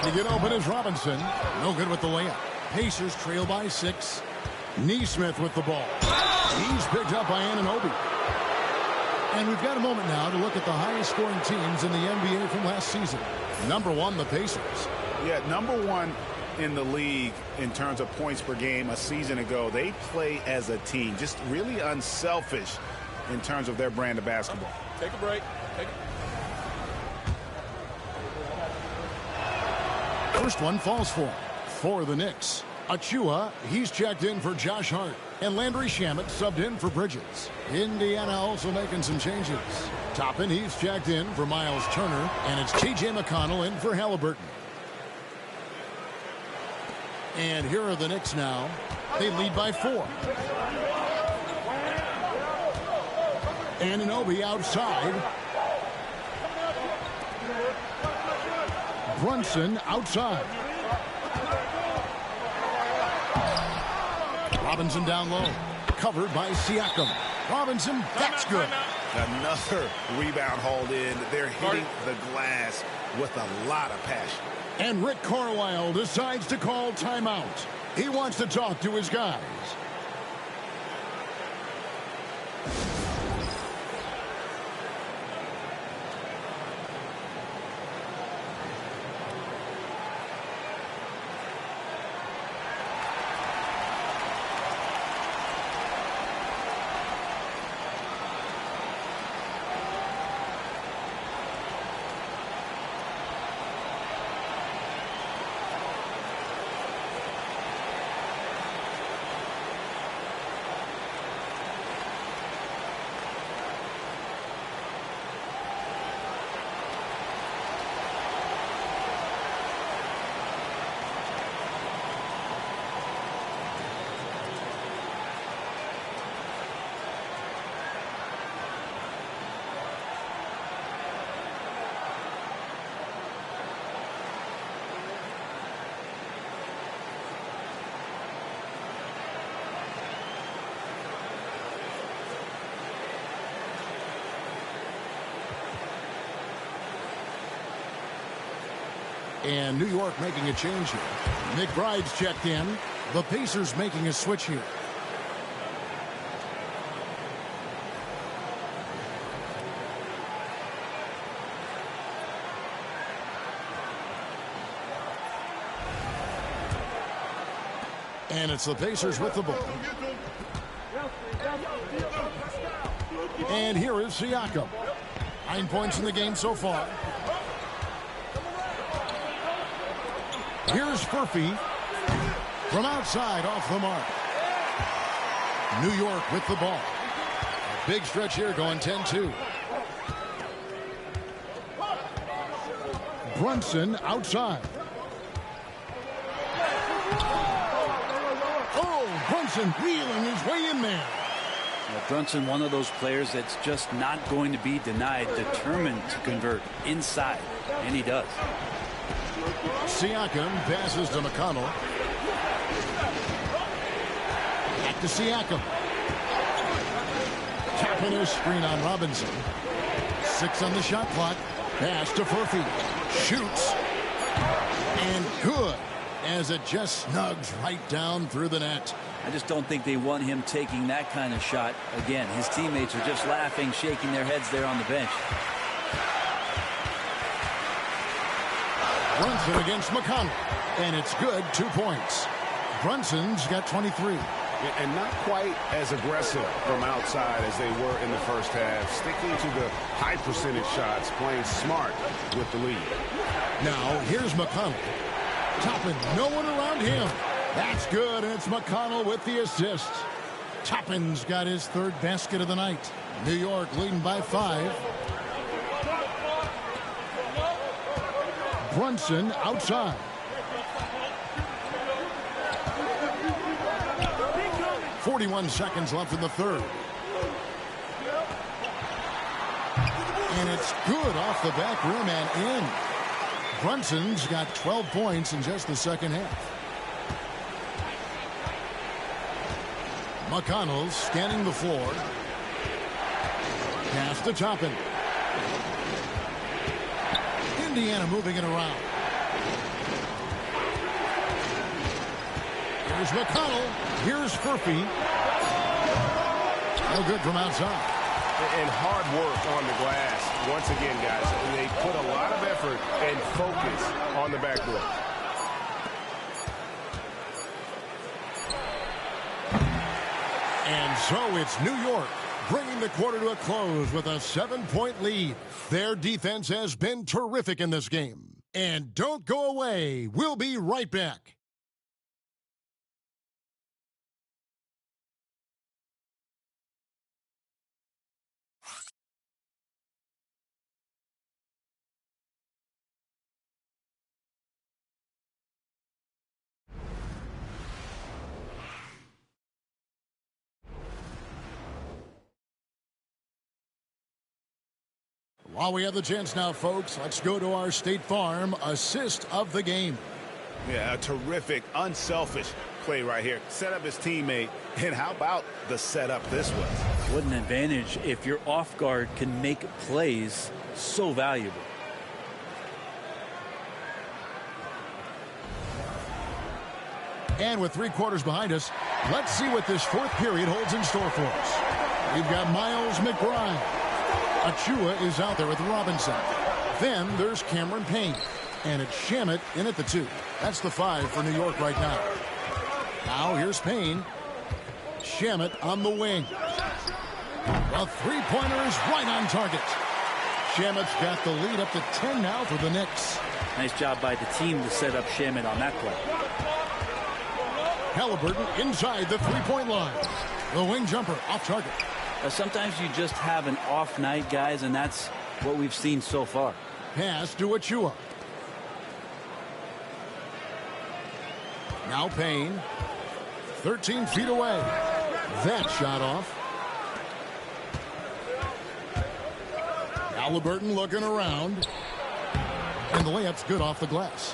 To get open is Robinson. No good with the layup. Pacers trail by 6. Nesmith with the ball. He's picked up by Anunoby. And we've got a moment now to look at the highest scoring teams in the NBA from last season. Number 1, the Pacers. Yeah, number 1 in the league in terms of points per game a season ago. They play as a team, just really unselfish in terms of their brand of basketball. Take a break. First one falls for the Knicks. Achua, he's checked in for Josh Hart. And Landry Shamet subbed in for Bridges. Indiana also making some changes. Toppin, he's checked in for Miles Turner. And it's T.J. McConnell in for Haliburton. And here are the Knicks now. They lead by 4. Anunoby outside. Brunson outside. Robinson down low. Covered by Siakam. Robinson, that's good. Another rebound hauled in. They're hitting the glass with a lot of passion. And Rick Carlisle decides to call timeout. He wants to talk to his guys. And New York making a change here. McBride's checked in. The Pacers making a switch here. And it's the Pacers with the ball. And here is Siakam. 9 points in the game so far. Here's Furphy from outside off the mark. New York with the ball. A big stretch here going 10-2. Brunson outside. Oh, Brunson wheeling his way in there. Brunson, one of those players that's just not going to be denied, determined to convert inside, and he does. Siakam passes to McConnell. Back to Siakam. Tapping his screen on Robinson. 6 on the shot clock. Pass to Furphy. Shoots. And good. as it just snugs right down through the net. I just don't think they want him taking that kind of shot again. His teammates are just laughing, shaking their heads there on the bench. Brunson against McConnell, and it's good. 2 points. Brunson's got 23. And not quite as aggressive from outside as they were in the first half. Sticking to the high percentage shots, playing smart with the lead. Now, here's McConnell. Toppin, no one around him. That's good, and it's McConnell with the assist. Toppin's got his 3rd basket of the night. New York leading by 5. Brunson outside. 41 seconds left in the 3rd. And it's good off the back rim and in. Brunson's got 12 points in just the second half. McConnell scanning the floor. Pass to Toppin. Indiana moving it around. Here's McConnell. Here's Furphy. No good from outside. And hard work on the glass. Once again, guys, they put a lot of effort and focus on the backboard. And so it's New York bringing the quarter to a close with a 7-point lead. Their defense has been terrific in this game. And don't go away. We'll be right back. While we have the chance now, folks, let's go to our State Farm assist of the game. Yeah, a terrific, unselfish play right here. Set up his teammate, and how about the setup this was? What an advantage if your off guard can make plays so valuable. And with 3 quarters behind us, let's see what this 4th period holds in store for us. We've got Miles McBride. Achua is out there with Robinson. Then there's Cameron Payne. And it's Shamet in at the 2. That's the 5 for New York right now. Now here's Payne. Shamet on the wing. The 3-pointer is right on target. Shamet's got the lead up to 10 now for the Knicks. Nice job by the team to set up Shamet on that play. Haliburton inside the 3-point line. The wing jumper off target. Sometimes you just have an off night, guys, and that's what we've seen so far. Pass to Achua. Now Payne. 13 feet away. That shot off. Haliburton looking around. And the layup's good off the glass.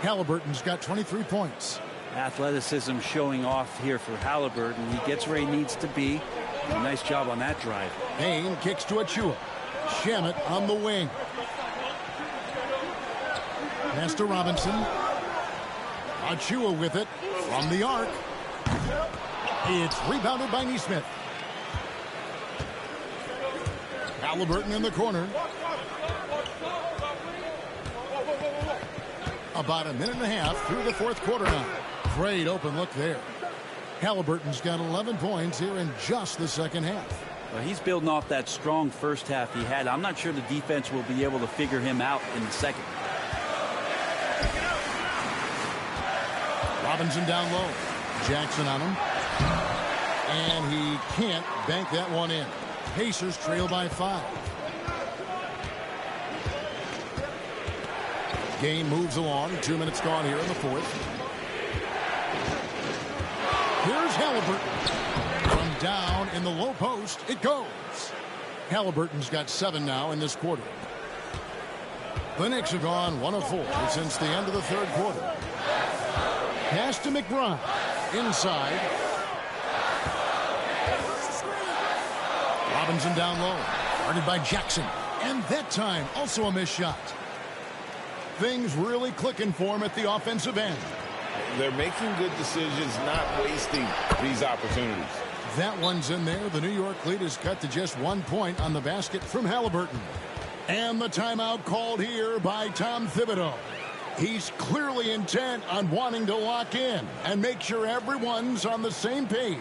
Haliburton's got 23 points. Athleticism showing off here for Haliburton. He gets where he needs to be. Nice job on that drive. Payne kicks to Achua. Shamet on the wing. Pass to Robinson. Achua with it from the arc. It's rebounded by Nesmith. Haliburton in the corner. About a minute and a half through the 4th quarter now. Great open look there. Haliburton's got 11 points here in just the second half. Well, he's building off that strong first half he had. I'm not sure the defense will be able to figure him out in the second. Robinson down low. Jackson on him. And he can't bank that one in. Pacers trail by 5. Game moves along. 2 minutes gone here in the 4th. Here's Haliburton. From down in the low post, it goes. Haliburton's got 7 now in this quarter. The Knicks have gone 1 of 4 since the end of the 3rd quarter. Pass to McBride. Inside. Robinson down low. Guarded by Jackson. And that time, also a missed shot. Things really clicking for him at the offensive end. They're making good decisions, not wasting these opportunities. That one's in there. The New York lead is cut to just 1 point on the basket from Haliburton. And the timeout called here by Tom Thibodeau. He's clearly intent on wanting to lock in and make sure everyone's on the same page.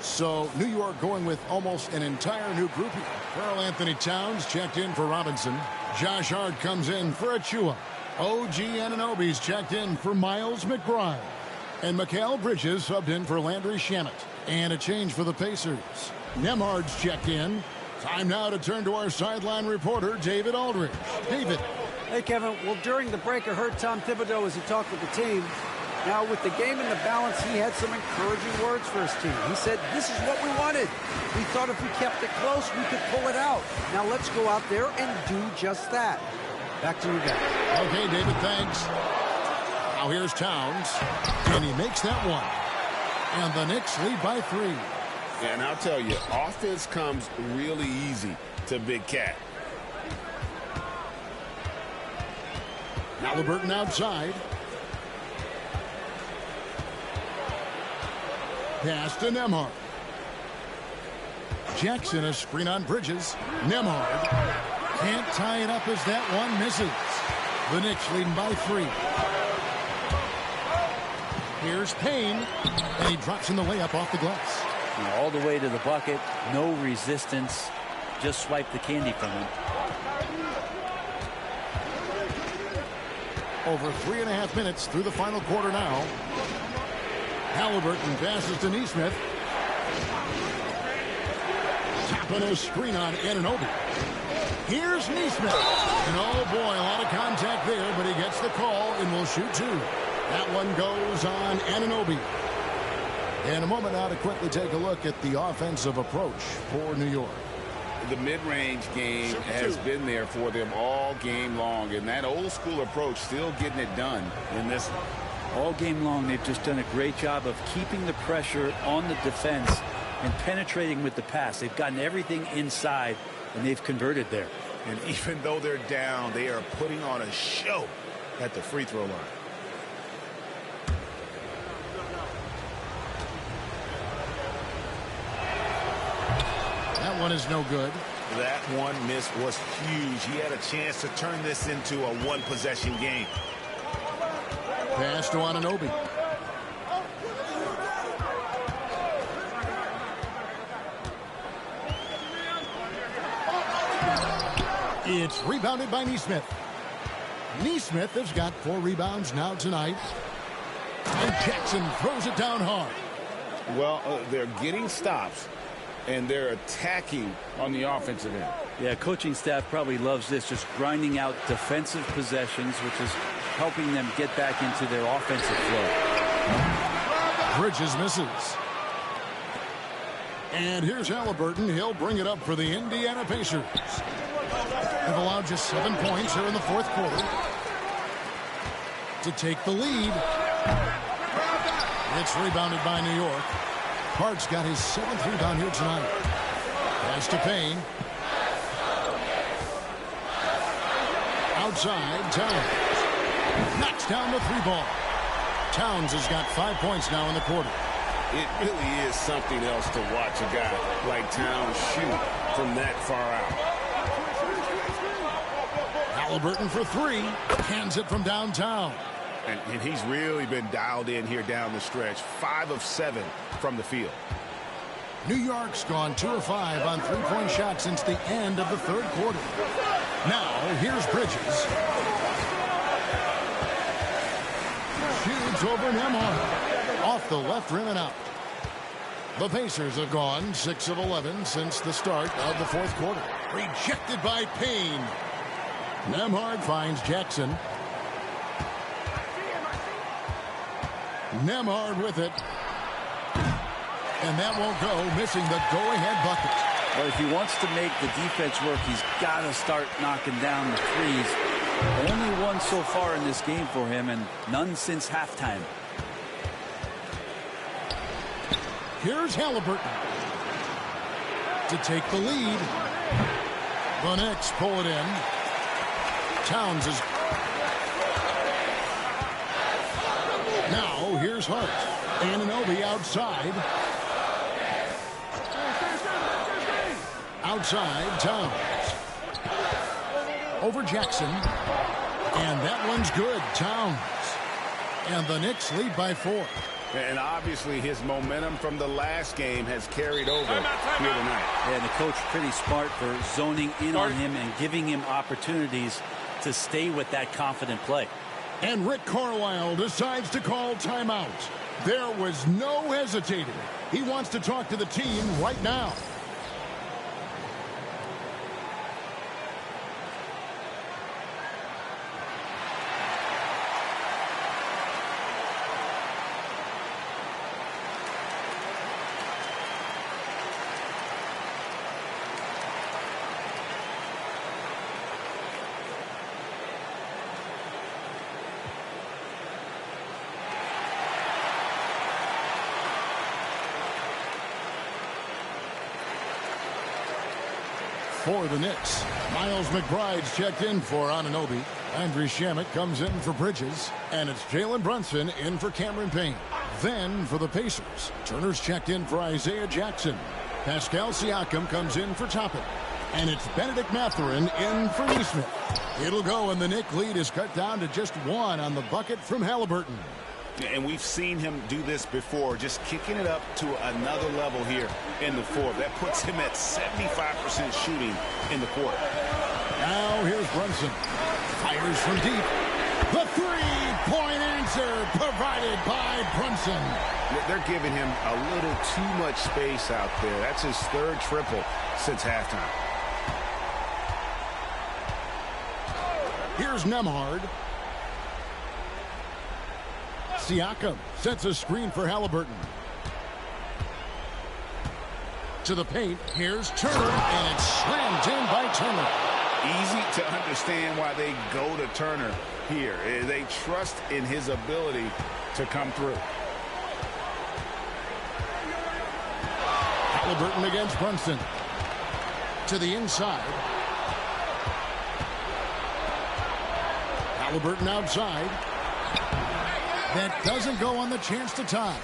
So New York going with almost an entire new group here. Karl-Anthony Towns checked in for Robinson. Josh Hart comes in for Achua. OG Anunoby's checked in for Miles McBride. And Mikal Bridges subbed in for Landry Shamet. And a change for the Pacers. Nembhard's checked in. Time now to turn to our sideline reporter, David Aldridge. David. Hey, Kevin. Well, during the break, I heard Tom Thibodeau as he talked with the team. Now, with the game in the balance, he had some encouraging words for his team. He said, this is what we wanted. We thought if we kept it close, we could pull it out. Now, let's go out there and do just that. Back to you guys. Okay, David, thanks. Now here's Towns, and he makes that one. And the Knicks lead by 3. And I'll tell you, offense comes really easy to Big Cat. Haliburton outside. Pass to Nembhard. Jackson a screen on Bridges. Nembhard can't tie it up as that one misses. The Knicks leading by 3. Here's Payne, and he drops in the layup off the glass. All the way to the bucket, no resistance, just swipe the candy from him. Over 3.5 minutes through the final quarter now. Haliburton passes to Nesmith. Tapping a screen on Anunoby. Here's Nesmith. And oh boy, a lot of contact there, but he gets the call and will shoot 2. That one goes on Anunoby. And a moment now to quickly take a look at the offensive approach for New York. The mid-range game has been there for them all game long, and that old school approach still getting it done in this one. All game long, they've just done a great job of keeping the pressure on the defense and penetrating with the pass. They've gotten everything inside, and they've converted there. And even though they're down, they are putting on a show at the free throw line. That one is no good. That one miss was huge. He had a chance to turn this into a one-possession game. Pass to Anunoby. It's rebounded by Nesmith. Nesmith has got 4 rebounds now tonight. And Jackson throws it down hard. Well, they're getting stops, and they're attacking on the offensive end. Yeah, coaching staff probably loves this, just grinding out defensive possessions, which is helping them get back into their offensive flow. Bridges misses. And here's Haliburton. He'll bring it up for the Indiana Pacers. They've allowed just 7 points here in the fourth quarter to take the lead. It's rebounded by New York. Hart's got his 7th rebound here tonight. Pass to Payne. Outside, Towns. Knocks down the 3-ball. Towns has got 5 points now in the quarter. It really is something else to watch a guy like Towns shoot from that far out. Haliburton for 3. Hands it from downtown. And he's really been dialed in here down the stretch. 5 of 7 from the field. New York's gone 2 of 5 on 3-point shots since the end of the third quarter. Now, here's Bridges. Shoots over Nembhard. Off the left rim and out. The Pacers have gone 6 of 11 since the start of the fourth quarter. Rejected by Payne. Nembhard finds Jackson. Nembhard with it. And that won't go, missing the go-ahead bucket. Well, if he wants to make the defense work, he's got to start knocking down the threes. Only one so far in this game for him, and none since halftime. Here's Haliburton to take the lead. The Knicks pull it in. Towns is... Now, here's Hart. Anunoby outside. Outside, Towns. Over Jackson. And that one's good, Towns. And the Knicks lead by 4. And obviously his momentum from the last game has carried over here tonight. And the coach pretty smart for zoning in on him and giving him opportunities to stay with that confident play. And Rick Carlisle decides to call timeout. There was no hesitating. He wants to talk to the team right now. For the Knicks, Miles McBride's checked in for Anunoby. Andre Shamet comes in for Bridges. And it's Jalen Brunson in for Cameron Payne. Then for the Pacers, Turner's checked in for Isaiah Jackson. Pascal Siakam comes in for Toppin. And it's Benedict Mathurin in for Nesmith. It'll go, and the Knick lead is cut down to just 1 on the bucket from Haliburton. And we've seen him do this before, just kicking it up to another level here in the fourth. That puts him at 75% shooting in the quarter. Now here's Brunson. Fires from deep. The three-point answer provided by Brunson. They're giving him a little too much space out there. That's his 3rd triple since halftime. Here's Nembhard. Siakam sets a screen for Haliburton. To the paint, here's Turner, and it's slammed in by Turner. Easy to understand why they go to Turner here. They trust in his ability to come through. Haliburton against Brunson. To the inside. Haliburton outside. That doesn't go on the chance to tie.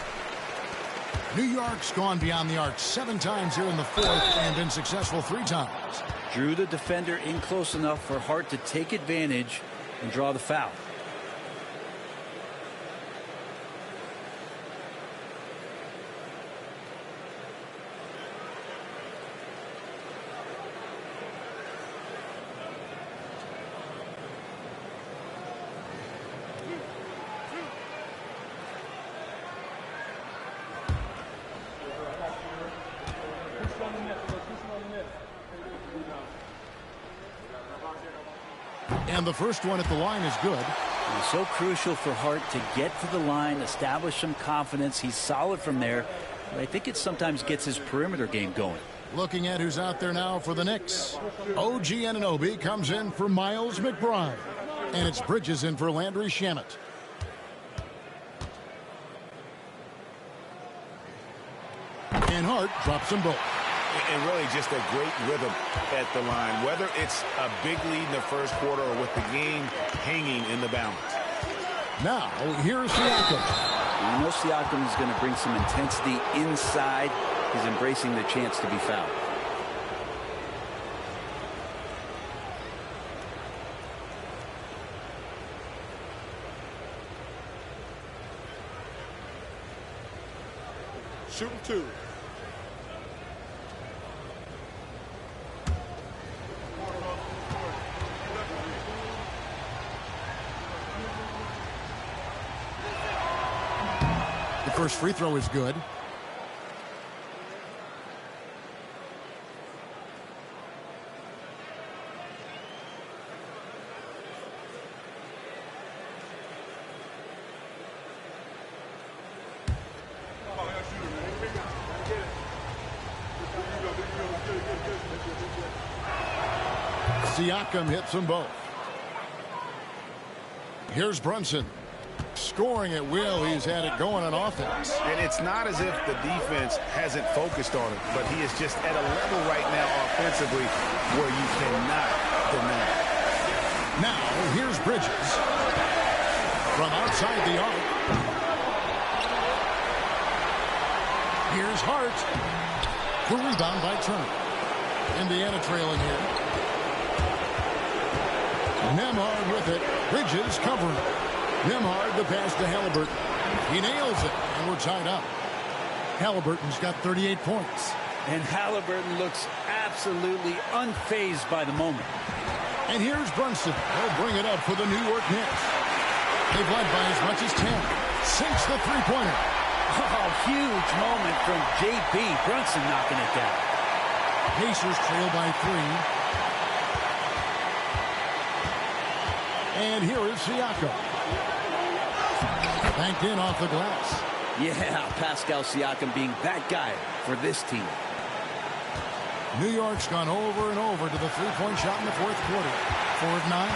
New York's gone beyond the arc 7 times here in the fourth and been successful 3 times. Drew the defender in close enough for Hart to take advantage and draw the foul. And the first one at the line is good. It's so crucial for Hart to get to the line, establish some confidence. He's solid from there. But I think it sometimes gets his perimeter game going. Looking at who's out there now for the Knicks. OG Anunoby comes in for Miles McBride. And it's Bridges in for Landry Shamet. And Hart drops them both. And really just a great rhythm at the line, whether it's a big lead in the first quarter or with the game hanging in the balance. Now, here's Siakam. You know Siakam is going to bring some intensity inside. He's embracing the chance to be fouled. Shooting 2. The first free throw is good. Siakam hits them both. Here's Brunson. Scoring at will. He's had it going on offense. And it's not as if the defense hasn't focused on him, but he is just at a level right now offensively where you cannot deny. Now, here's Bridges. From outside the arc. Here's Hart. The rebound by Turner. Indiana trailing here. Nembhard with it. Bridges covering. Nembhard the pass to Haliburton. He nails it, and we're tied up. Haliburton's got 38 points. And Haliburton looks absolutely unfazed by the moment. And here's Brunson. He'll bring it up for the New York Knicks. They've led by as much as 10. Sinks the three-pointer. Oh, huge moment from J.B. Brunson knocking it down. Pacers trail by 3. And here is Siakam. Banked in off the glass. Yeah, Pascal Siakam being that guy for this team. New York's gone over and over to the three-point shot in the fourth quarter. 4 of 9.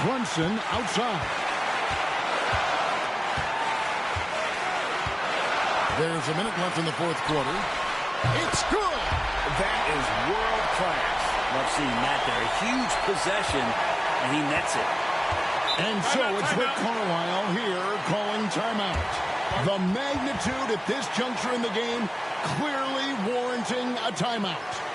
Brunson outside. There's a minute left in the fourth quarter. It's good. That is world class. Love seeing that there. A huge possession, and he nets it. And so it's Rick Carlisle here calling timeout. The magnitude at this juncture in the game clearly warranting a timeout.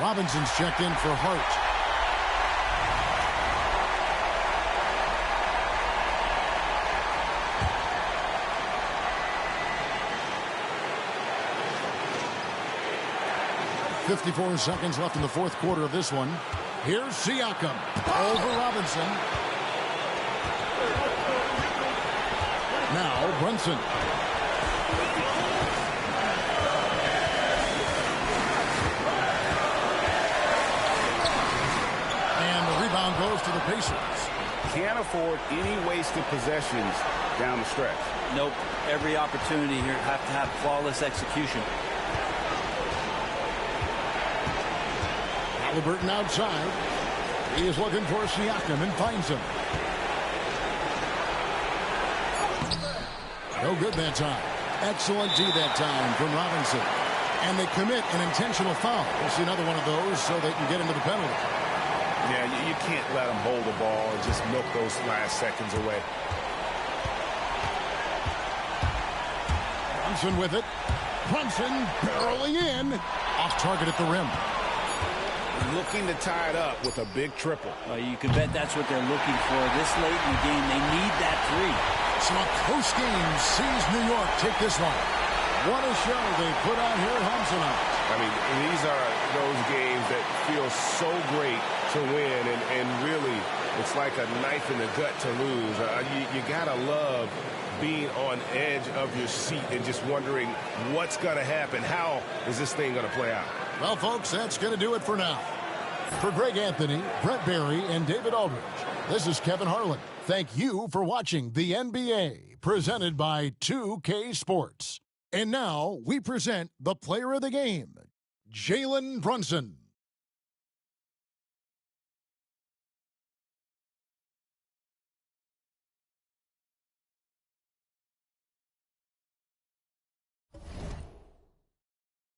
Robinson's checked in for Hart. .54 seconds left in the fourth quarter of this one. Here's Siakam over Robinson. Now Brunson. Goes to the Pacers. Can't afford any wasted possessions down the stretch. Nope. Every opportunity here have to have flawless execution. Haliburton outside. He is looking for Siakam and finds him. No good that time. Excellent D that time from Robinson. And they commit an intentional foul. We'll see another one of those so they can get into the penalty. Yeah, you can't let them hold the ball and just milk those last seconds away. Brunson with it. Brunson barreling in. Off target at the rim. Looking to tie it up with a big triple. You can bet that's what they're looking for. This late in the game, they need that three. So a close game sees New York take this one. What a show they put on here at home tonight. I mean, these are those games that feel so great to win, and really, it's like a knife in the gut to lose. You gotta love being on edge of your seat and just wondering what's gonna happen. How is this thing gonna play out? Well, folks, that's gonna do it for now. For Greg Anthony, Brett Barry, and David Aldridge, this is Kevin Harlan. Thank you for watching the NBA, presented by 2K Sports. And now we present the player of the game, Jalen Brunson.